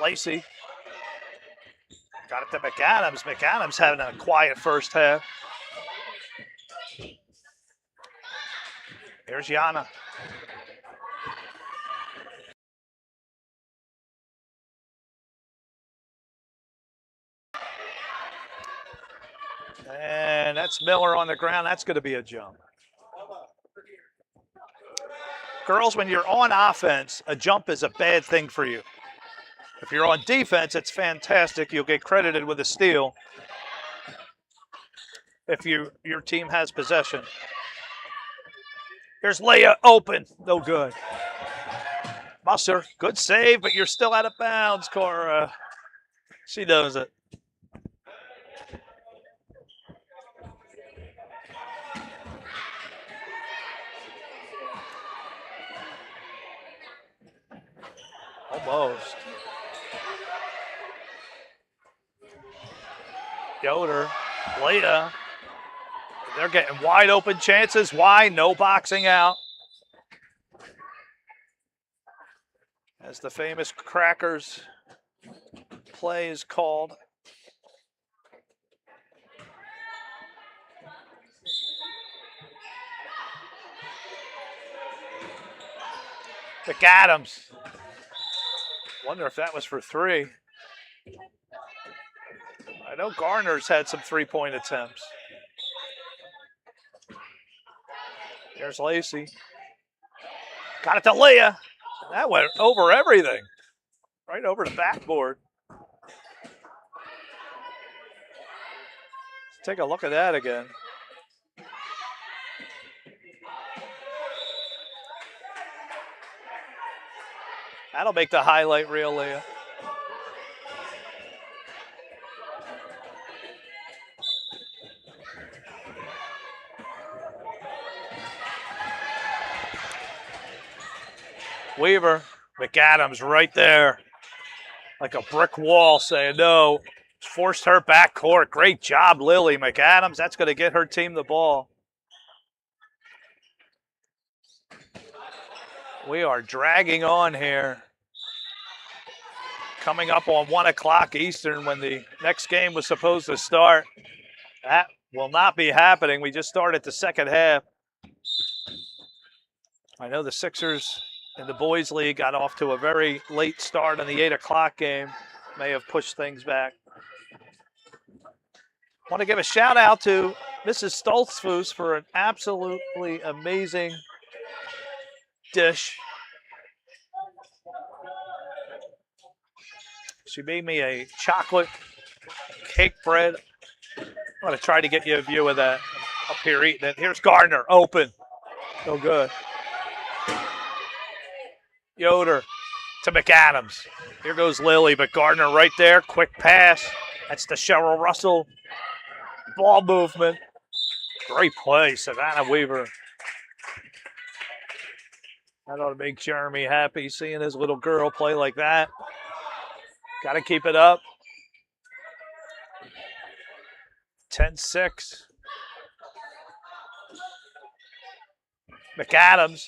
Lacey. Got it to McAdams. McAdams having a quiet first half. Here's Yana. And that's Miller on the ground. That's going to be a jump. Girls, when you're on offense, a jump is a bad thing for you. If you're on defense, it's fantastic. You'll get credited with a steal if your team has possession. Here's Leah open. No good. Musser, good save, but you're still out of bounds, Cora. She knows it. Almost. Yoder, Leah. They're getting wide open chances. Why? No boxing out. As the famous Crackers play is called. McAdams. Wonder if that was for three. I know Garner's had some three-point attempts. There's Lacey. Got it to Leah. That went over everything. Right over the backboard. Let's take a look at that again. That'll make the highlight reel, Leah. Weaver, McAdams right there. Like a brick wall saying no. Forced her back court. Great job, Lily McAdams. That's going to get her team the ball. We are dragging on here. Coming up on 1 o'clock Eastern when the next game was supposed to start. That will not be happening. We just started the second half. I know the Sixers in the boys league got off to a very late start in the 8 o'clock game. May have pushed things back. Want to give a shout out to Mrs. Stoltzfus for an absolutely amazing dish. She made me a chocolate cake bread. I'm going to try to get you a view of that. Up here eating it. Here's Gardner, open. No good. Yoder to McAdams. Here goes Lily, but Gardner right there. Quick pass. That's the Cheryl Russell ball movement. Great play, Savannah Weaver. That ought to make Jeremy happy, seeing his little girl play like that. Got to keep it up. 10-6. McAdams.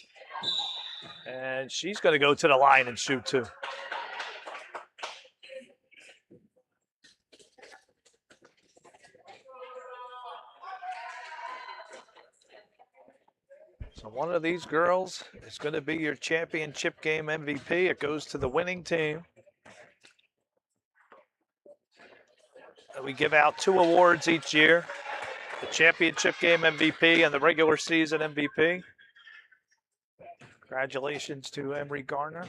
And she's going to go to the line and shoot too. So one of these girls is going to be your championship game MVP. It goes to the winning team. We give out 2 awards each year. The championship game MVP and the regular season MVP. Congratulations to Emery Garner.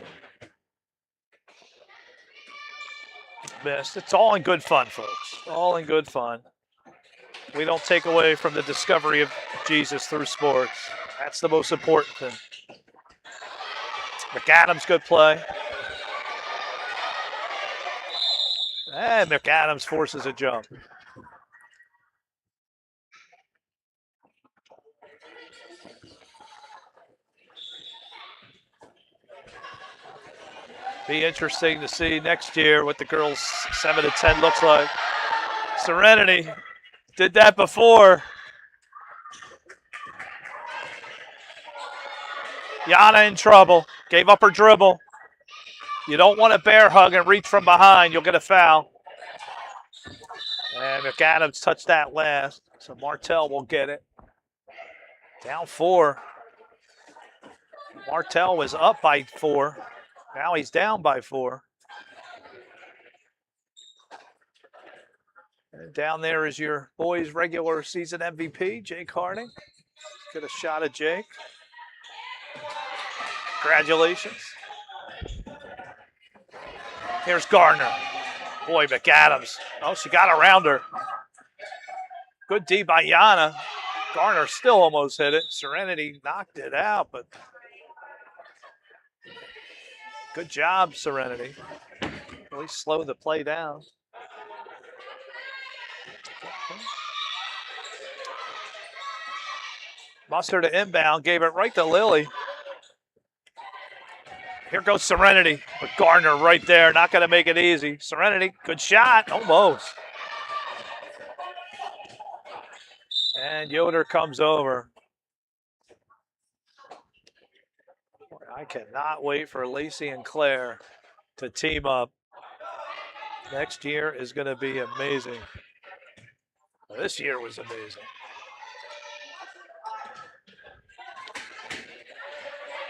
Missed. It's all in good fun, folks. All in good fun. We don't take away from the discovery of Jesus through sports. That's the most important thing. McAdams, good play. And McAdams forces a jump. Be interesting to see next year what the girls 7-10 looks like. Serenity did that before. Yana in trouble. Gave up her dribble. You don't want a bear hug and reach from behind. You'll get a foul. And McAdams touched that last. So Martell will get it. Down 4. Martell was up by 4. Now he's down by 4. And down there is your boys' regular season MVP, Jake Harding. Get a shot at Jake. Congratulations. Here's Gardner. Boy, McAdams. Oh, she got around her. Good D by Yana. Garner still almost hit it. Serenity knocked it out, but good job, Serenity. Really slow the play down. Mustard to inbound, gave it right to Lily. Here goes Serenity, but Gardner right there, not going to make it easy. Serenity, good shot, almost. And Yoder comes over. I cannot wait for Lacey and Claire to team up. Next year is going to be amazing. This year was amazing.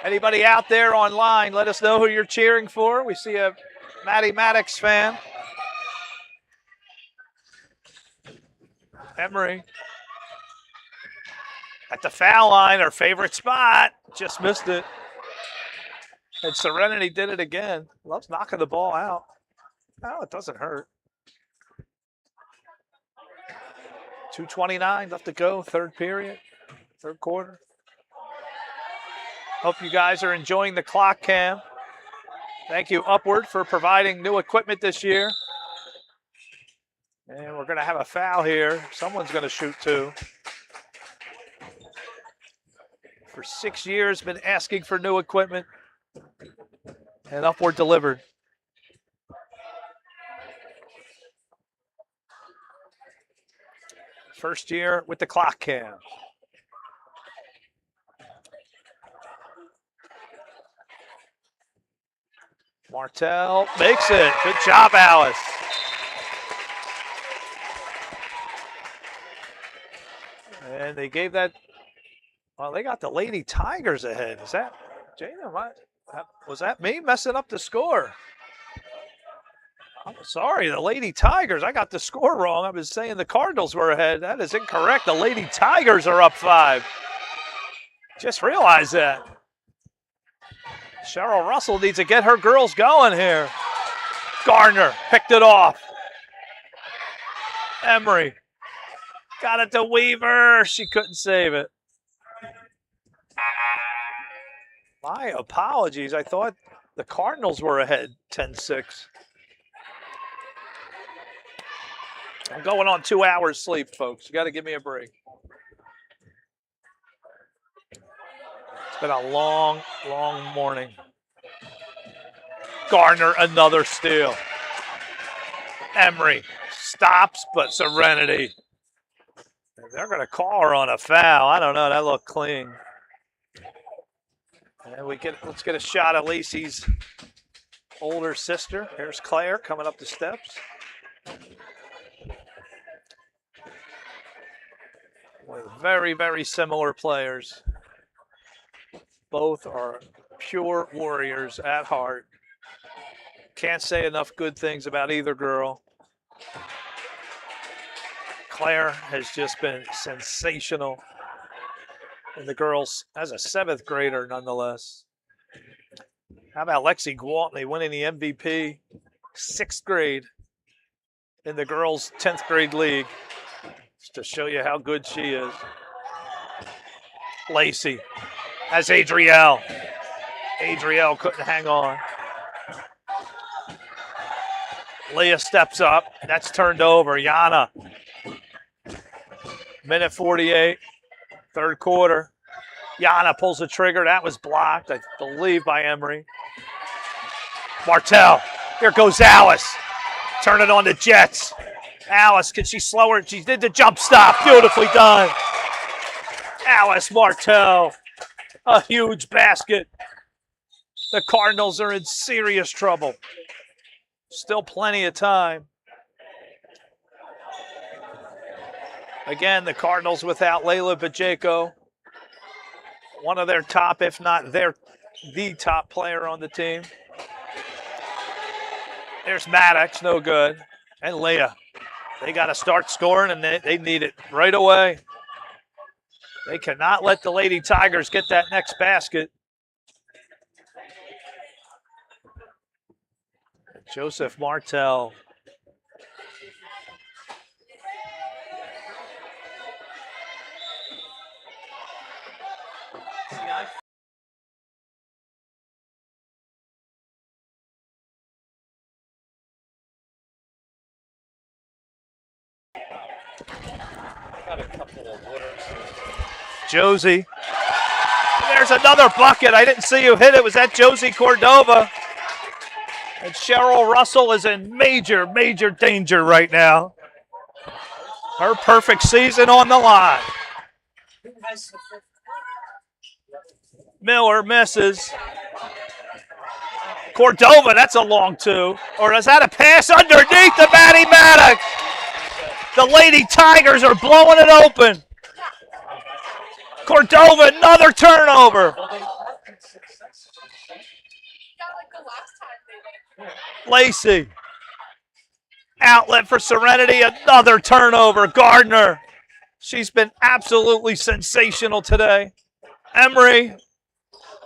Anybody out there online, let us know who you're cheering for. We see a Maddie Maddox fan. Emery. At the foul line, our favorite spot. Just missed it. And Serenity did it again. Loves knocking the ball out. No, it doesn't hurt. 2:29 left to go, third period, third quarter. Hope you guys are enjoying the clock cam. Thank you, Upward, for providing new equipment this year. And we're going to have a foul here. Someone's going to shoot two. For 6 years, been asking for new equipment. And Upward delivered. First year with the clock cam. Martell makes it. Good job, Alice. And they gave that. Well, they got the Lady Tigers ahead. Is that Jada? Was that me messing up the score? I'm sorry, the Lady Tigers. I got the score wrong. I was saying the Cardinals were ahead. That is incorrect. The Lady Tigers are up 5. Just realized that. Cheryl Russell needs to get her girls going here. Gardner picked it off. Emery got it to Weaver. She couldn't save it. My apologies. I thought the Cardinals were ahead 10-6. I'm going on 2 hours sleep, folks. You got to give me a break. It's been a long, long morning. Gardner, another steal. Emery stops, but Serenity. They're going to call her on a foul. I don't know. That looked clean. And let's get a shot of Lacey's older sister. Here's Claire coming up the steps. With very, very similar players. Both are pure warriors at heart. Can't say enough good things about either girl. Claire has just been sensational. And the girls, as a 7th grader nonetheless. How about Lexi Gwaltney winning the MVP, 6th grade in the girls' 10th grade league. Just to show you how good she is. Lacey has Adrielle. Adrielle couldn't hang on. Leah steps up. That's turned over. Yana. Minute 48. 3rd quarter. Yana pulls the trigger. That was blocked, I believe, by Emery. Martell. Here goes Alice. Turn it on to Jets. Alice, can she slow her? She did the jump stop. Beautifully done. Alice Martell. A huge basket. The Cardinals are in serious trouble. Still plenty of time. Again, the Cardinals without Layla Bajeko. One of their top, if not the top player on the team. There's Maddox, no good. And Leah. They got to start scoring, and they need it right away. They cannot let the Lady Tigers get that next basket. Joseph Martell. Got a couple of winners. Josie. There's another bucket. I didn't see who hit it. Was that Josie Cordova? And Cheryl Russell is in major, major danger right now. Her perfect season on the line. Miller misses. Cordova, that's a long 2. Or is that a pass underneath the Maddie Maddox? The Lady Tigers are blowing it open. Cordova, another turnover. Lacey. Outlet for Serenity, another turnover. Gardner. She's been absolutely sensational today. Emery.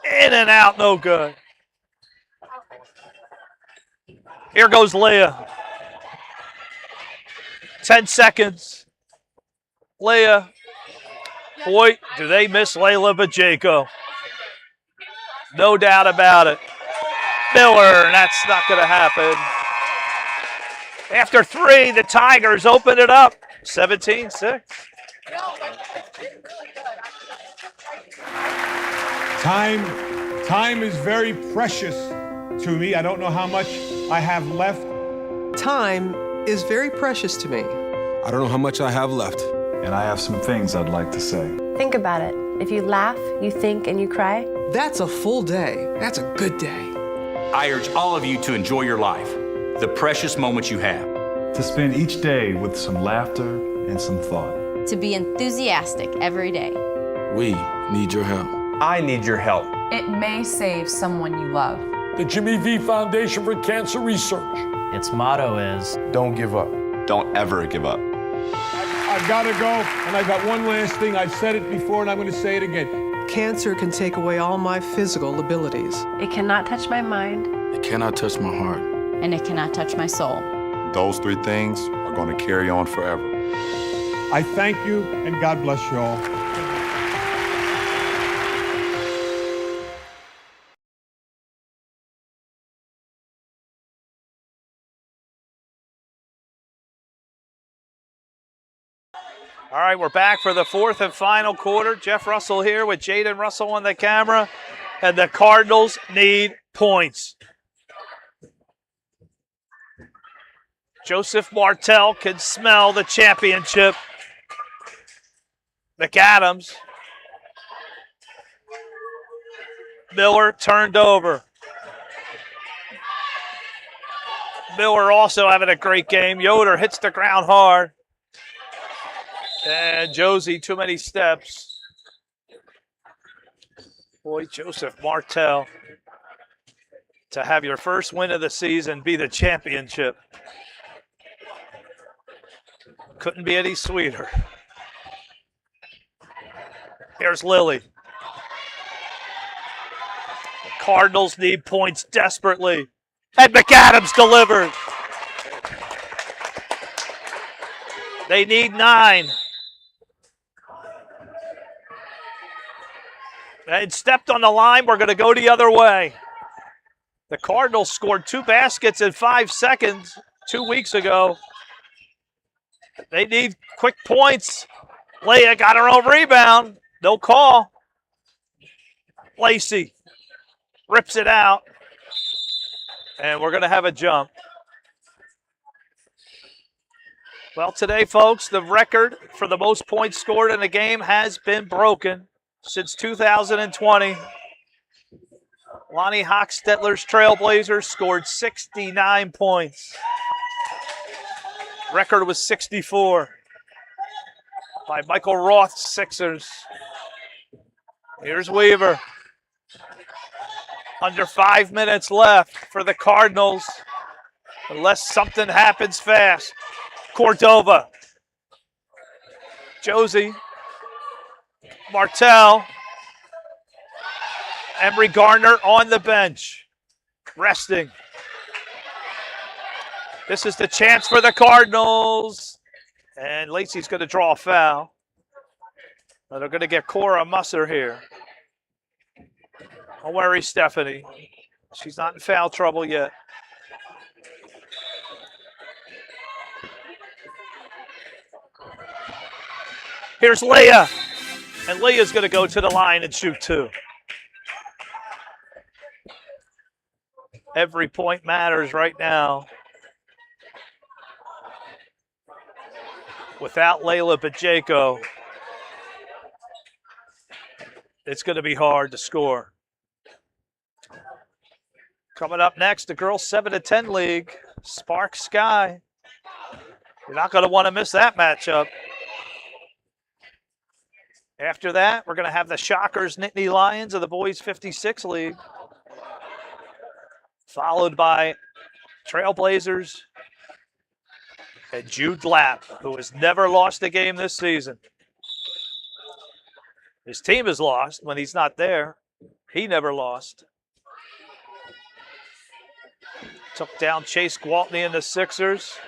In and out, no good. Here goes Leah. 10 seconds. Leah. Boy, do they miss Layla Bajeko. No doubt about it. Miller. That's not going to happen. After 3, the Tigers open it up. 17-6. Time is very precious to me. I don't know how much I have left. Time is very precious to me. I don't know how much I have left. And I have some things I'd like to say. Think about it. If you laugh, you think, and you cry, That's a full day. That's a good day. I urge all of you to enjoy your life, the precious moments you have. To spend each day with some laughter and some thought. To be enthusiastic every day. We need your help. I need your help. It may save someone you love. The Jimmy V Foundation for Cancer Research. Its motto is, Don't give up. Don't ever give up. I've got to go, and I've got one last thing. I've said it before, and I'm going to say it again. Cancer can take away all my physical abilities. it cannot touch my mind. It cannot touch my heart. And it cannot touch my soul. Those 3 things are going to carry on forever. I thank you, and God bless you all. All right, we're back for the 4th and final quarter. Jeff Russell here with Jaden Russell on the camera. And the Cardinals need points. Joseph Martell can smell the championship. McAdams. Miller turned over. Miller also having a great game. Yoder hits the ground hard. And Josie, too many steps. Boy, Joseph Martell, to have your first win of the season be the championship. Couldn't be any sweeter. Here's Lilly. The Cardinals need points desperately. And McAdams delivered. They need 9. And stepped on the line. We're going to go the other way. The Cardinals scored 2 baskets in 5 seconds 2 weeks ago. They need quick points. Leah got her own rebound. No call. Lacey rips it out. And we're going to have a jump. Well, today, folks, the record for the most points scored in a game has been broken since 2020. Lonnie Hochstetler's Trailblazers scored 69 points. Record was 64 by Michael Roth's Sixers. Here's Weaver. Under 5 minutes left for the Cardinals, unless something happens fast. Cordova. Josie. Martell. Emery Gardner on the bench. Resting. This is the chance for the Cardinals. And Lacey's going to draw a foul. But they're going to get Cora Musser here. Don't worry, Stephanie. She's not in foul trouble yet. Here's Leah. And Leah's going to go to the line and shoot 2. Every point matters right now. Without Layla Pacheco, it's going to be hard to score. Coming up next, the girls 7-10 league, Spark Sky. You're not going to want to miss that matchup. After that, we're going to have the Shockers Nittany Lions of the boys 56 league, followed by Trailblazers and Jude Lapp, who has never lost a game this season. His team has lost when he's not there. He never lost. Took down Chase Gwaltney and the Sixers.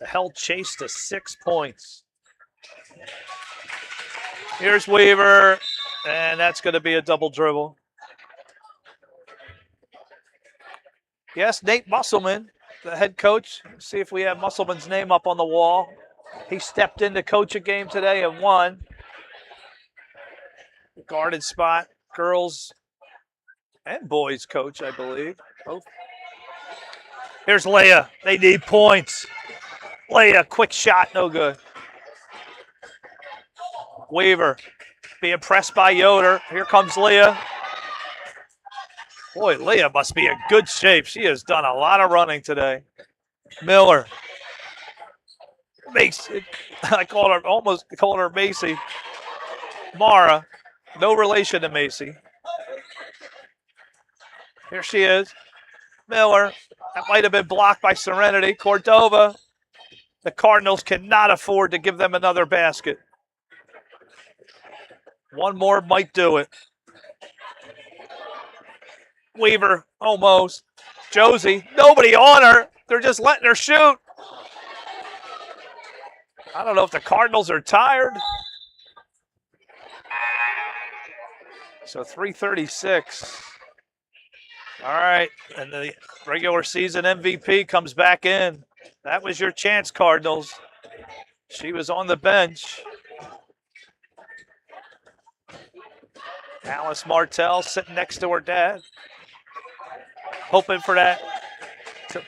Held Chase to 6 points. Here's Weaver, and that's going to be a double dribble. Yes, Nate Musselman, the head coach. See if we have Musselman's name up on the wall. He stepped in to coach a game today and won. Guarded spot, girls and boys coach, I believe. Both. Here's Leah. They need points. Leah, quick shot, no good. Weaver being pressed by Yoder. Here comes Leah. Boy, Leah must be in good shape. She has done a lot of running today. Miller. Macy. I almost called her Macy. Mara. No relation to Macy. Here she is. Miller. That might have been blocked by Serenity. Cordova. The Cardinals cannot afford to give them another basket. One more might do it. Weaver, almost. Josie, nobody on her. They're just letting her shoot. I don't know if the Cardinals are tired. So 3:36. All right, and the regular season MVP comes back in. That was your chance, Cardinals. She was on the bench. Alice Martell sitting next to her dad. Hoping for that to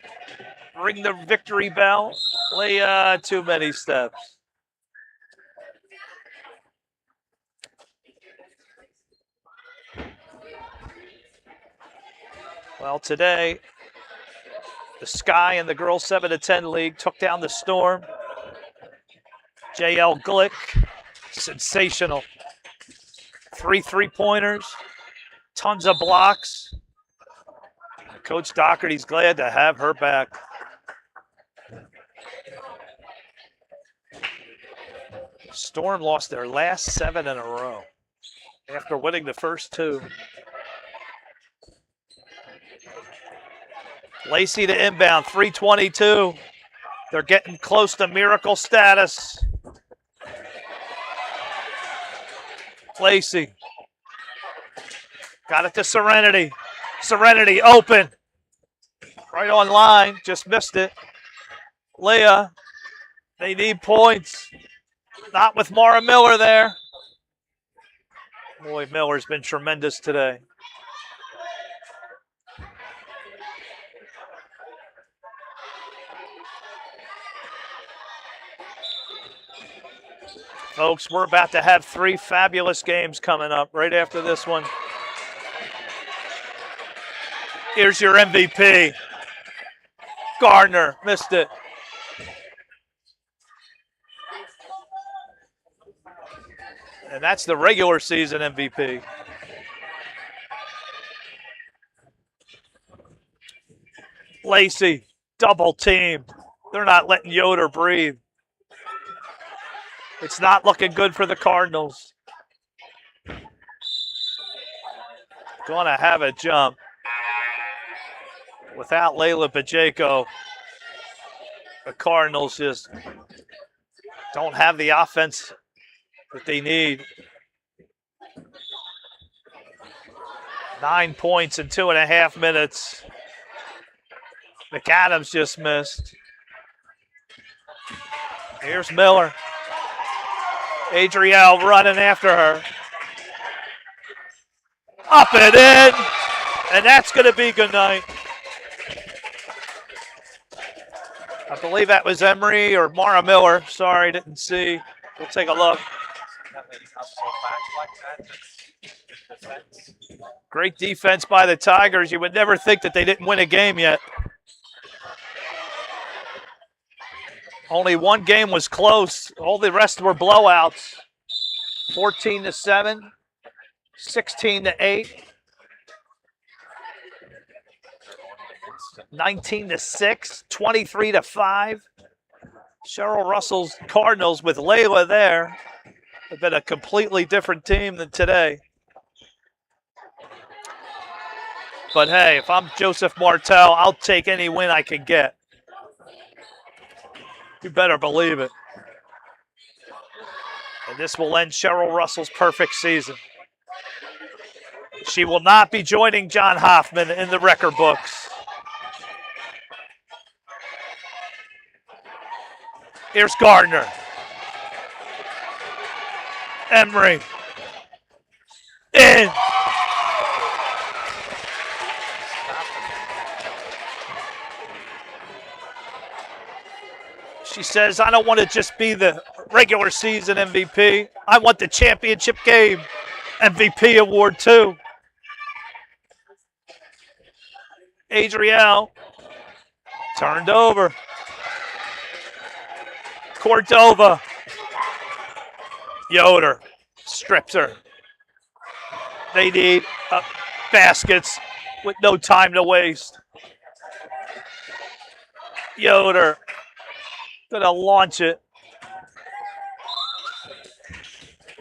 ring the victory bell. Leah, too many steps. Well, today, the Sky and the girls 7-10 league took down the Storm. JL Glick, sensational. 3 3-pointers, tons of blocks. Coach Doherty's glad to have her back. Storm lost their last 7 in a row after winning the first 2. Lacey to inbound, 3:22. They're getting close to miracle status. Lacey. Got it to Serenity. Serenity open. Right on line. Just missed it. Leah. They need points. Not with Mara Miller there. Boy, Miller's been tremendous today. Folks, we're about to have 3 fabulous games coming up right after this one. Here's your MVP. Gardner, missed it. And that's the regular season MVP. Lacey, double team. They're not letting Yoder breathe. It's not looking good for the Cardinals. Going to have a jump. Without Layla Pacheco, the Cardinals just don't have the offense that they need. 9 points in 2.5 minutes. McAdams just missed. Here's Miller. Adrielle running after her. Up and in. And that's going to be good night. I believe that was Emery or Mara Miller. Sorry, didn't see. We'll take a look. Great defense by the Tigers. You would never think that they didn't win a game yet. Only one game was close. All the rest were blowouts. 14-7, 16-8, 19-6, 23-5. Cheryl Russell's Cardinals with Layla there have been a completely different team than today. But hey, if I'm Joseph Martell, I'll take any win I can get. You better believe it. And this will end Cheryl Russell's perfect season. She will not be joining John Hoffman in the record books. Here's Gardner. Emery. In. She says, I don't want to just be the regular season MVP. I want the championship game MVP award too. Adriel turned over. Cordova. Yoder strips her. They need baskets with no time to waste. Yoder gonna launch it.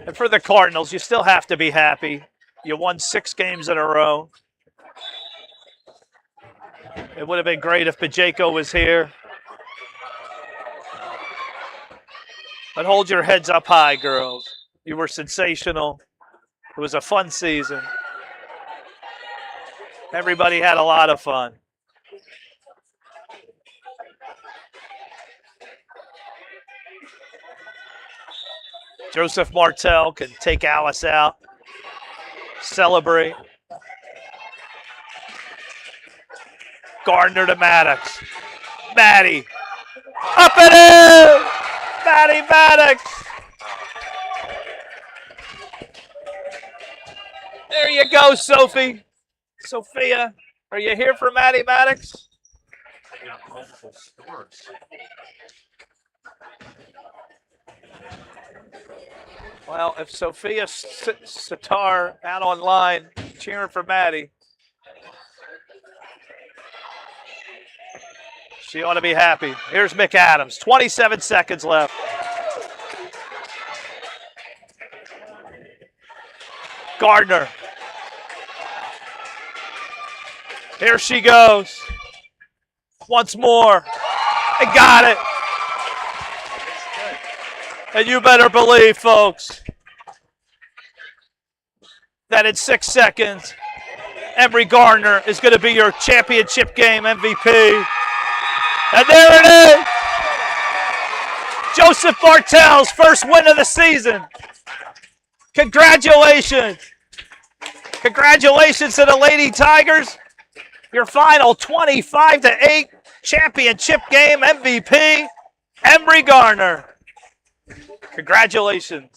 And for the Cardinals, you still have to be happy. You won 6 games in a row. It would have been great if Pacheco was here. But hold your heads up high, girls. You were sensational. It was a fun season. Everybody had a lot of fun. Joseph Martell can take Alice out. Celebrate. Gardner to Maddox. Maddie. Up and in! Maddie Maddox. There you go, Sophie. Sophia, are you here for Maddie Maddox? Well, if Sophia Sitar out online cheering for Maddie, she ought to be happy. Here's McAdams. 27 seconds left. Gardner. Here she goes. Once more. I got it. And you better believe, folks, that in 6 seconds, Emery Gardner is going to be your championship game MVP. And there it is. Joseph Martell's first win of the season. Congratulations. Congratulations to the Lady Tigers. Your final 25-8 championship game MVP, Emery Gardner. Congratulations.